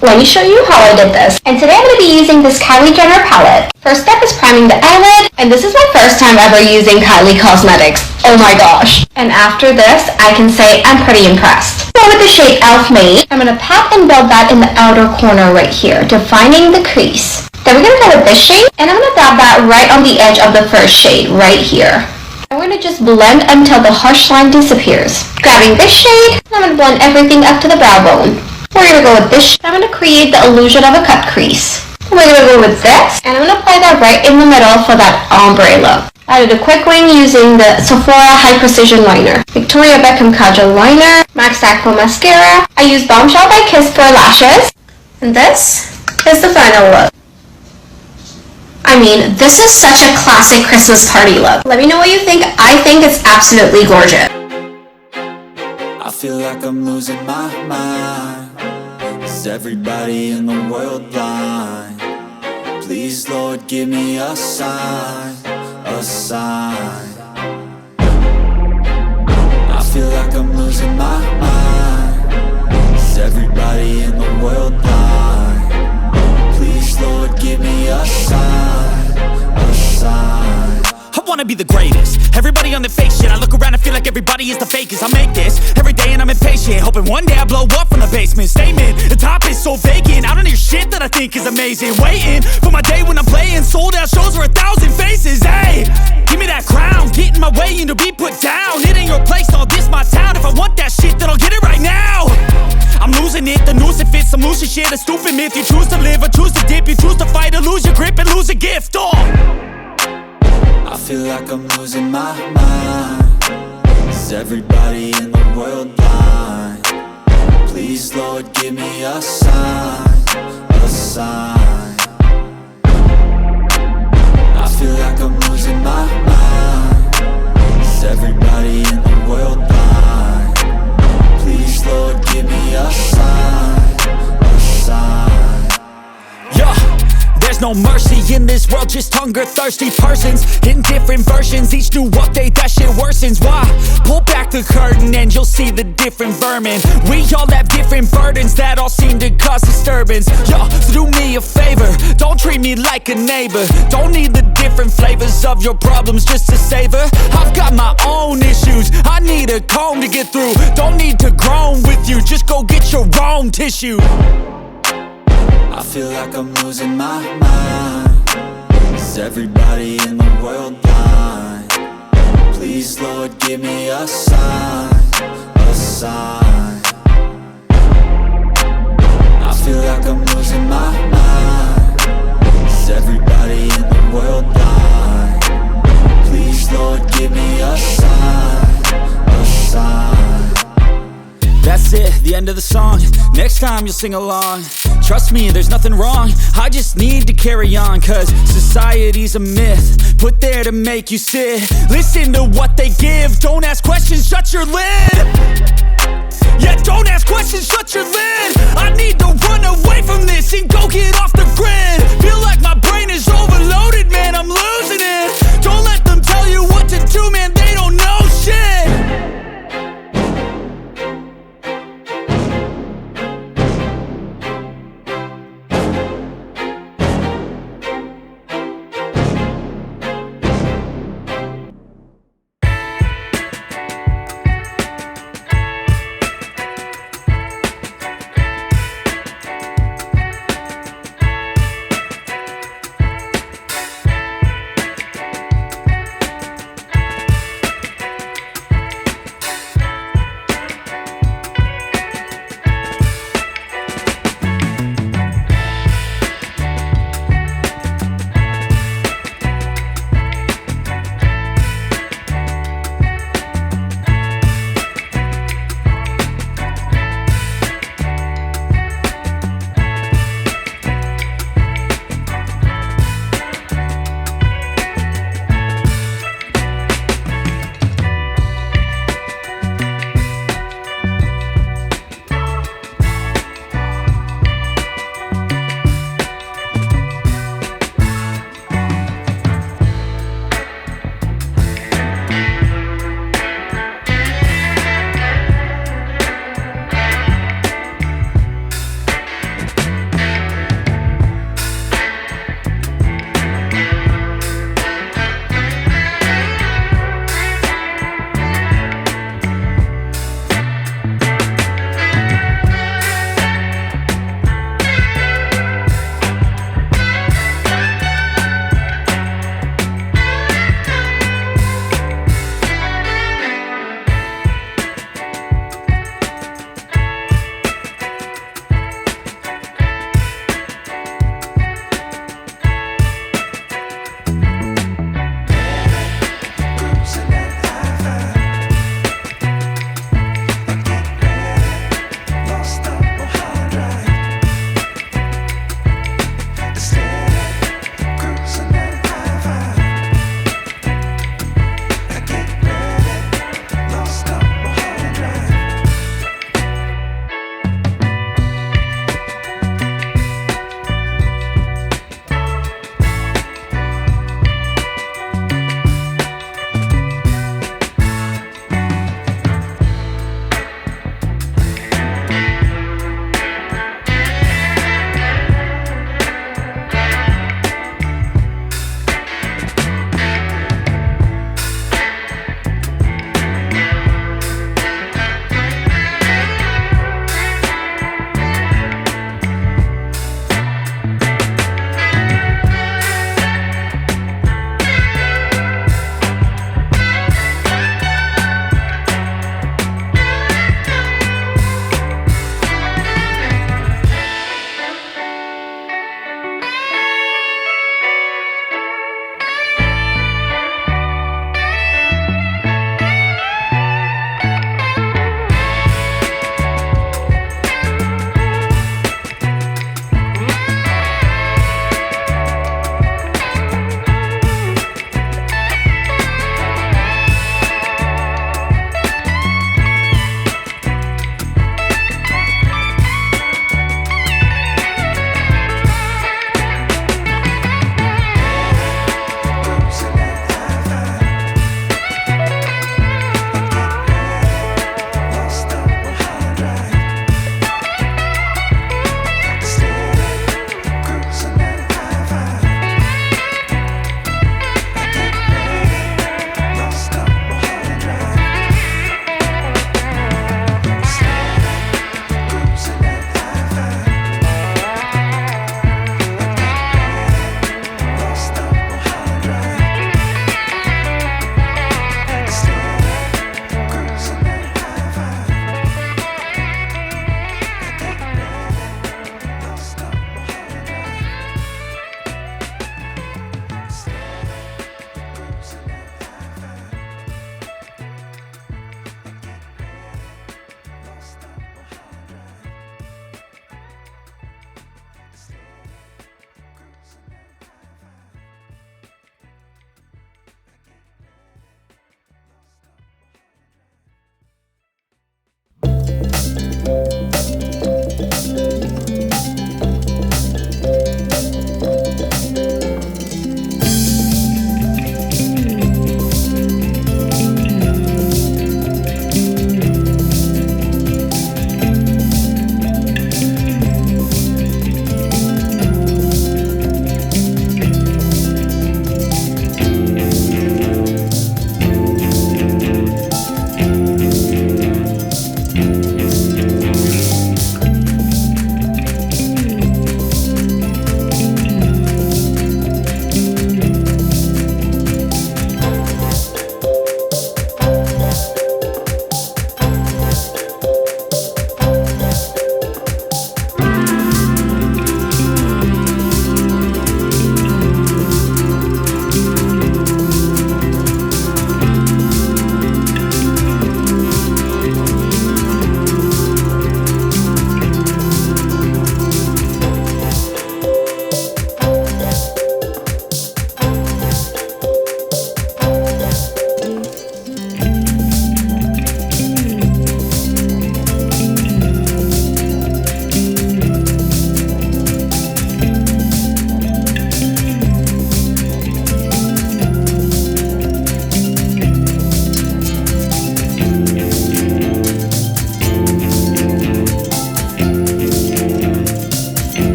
Let me show you how I did this. And today I'm going to be using this Kylie Jenner palette. First step is priming the eyelid, and this is my first time ever using Kylie Cosmetics. Oh my gosh. And after this, I can say I'm pretty impressed. So with the shade Elf made, I'm going to pat and build that in the outer corner right here, defining the crease. Then we're going to go with this shade, and I'm going to dab that right on the edge of the first shade, right here. I'm going to just blend until the harsh line disappears. Grabbing this shade, I'm going to blend everything up to the brow bone. We're going to go with this shade. I'm going to create the illusion of a cut crease. We're going to go with this, and I'm going to apply that right in the middle for that ombre look. I did a quick wing using the Sephora High Precision Liner, Victoria Beckham Kajal Liner, Max Acro Mascara. I used Bombshell by Kiss for lashes, and this is the final look. I mean, this is such a classic Christmas party look. Let me know what you think. I think it's absolutely gorgeous. I feel like I'm losing my mind. Is everybody in the world blind? Please, Lord, give me a sign, a sign. I feel like I'm losing my mind. Is everybody in the world blind? Please, Lord, give me a sign, a sign. I wanna be the greatest. Everybody on the fake shit. I look around and feel like everybody is the fakest. I make this every day and I'm impatient, hoping one day I blow up from the basement. Statement, the top is so vacant. I don't hear shit that I think is amazing. Waiting for my day when I'm playing sold out shows for 1,000 faces. Hey, give me that crown, get in my way and to be put down. It ain't your place, all this my town. If I want that shit, then I'll get it right now. I'm losing it, the noose it fits. I'm losing shit, a stupid myth. You choose to live or choose to dip. You choose to fight or lose your grip and lose a gift. Oh, I feel like I'm losing my mind. Is everybody in the world blind? Please, Lord, give me a sign, a sign. I feel like I'm losing my mind. Is everybody in the world blind? Please, Lord, give me a sign, a sign. yeah. There's no mercy in this world, just hunger-thirsty persons in different versions, each new update, that shit worsens. Why? Pull back the curtain and you'll see the different vermin. We all have different burdens that all seem to cause disturbance. Yo, so do me a favor, don't treat me like a neighbor. Don't need the different flavors of your problems just to savor. I've got my own issues, I need a comb to get through. Don't need to groan with you, just go get your own tissue. I feel like I'm losing my mind. Is everybody in the world blind? Please, Lord, give me a sign, a sign. I feel like I'm losing my mind. Is everybody in the world blind? Please, Lord, give me a sign, a sign. That's it, the end of the song. Next time you'll sing along. Trust me, there's nothing wrong. I just need to carry on, cause society's a myth put there to make you sit. Listen to what they give. Don't ask questions, shut your lid. Yeah, don't ask questions, shut your lid. I need to run away from this and go get off the grid. Feel like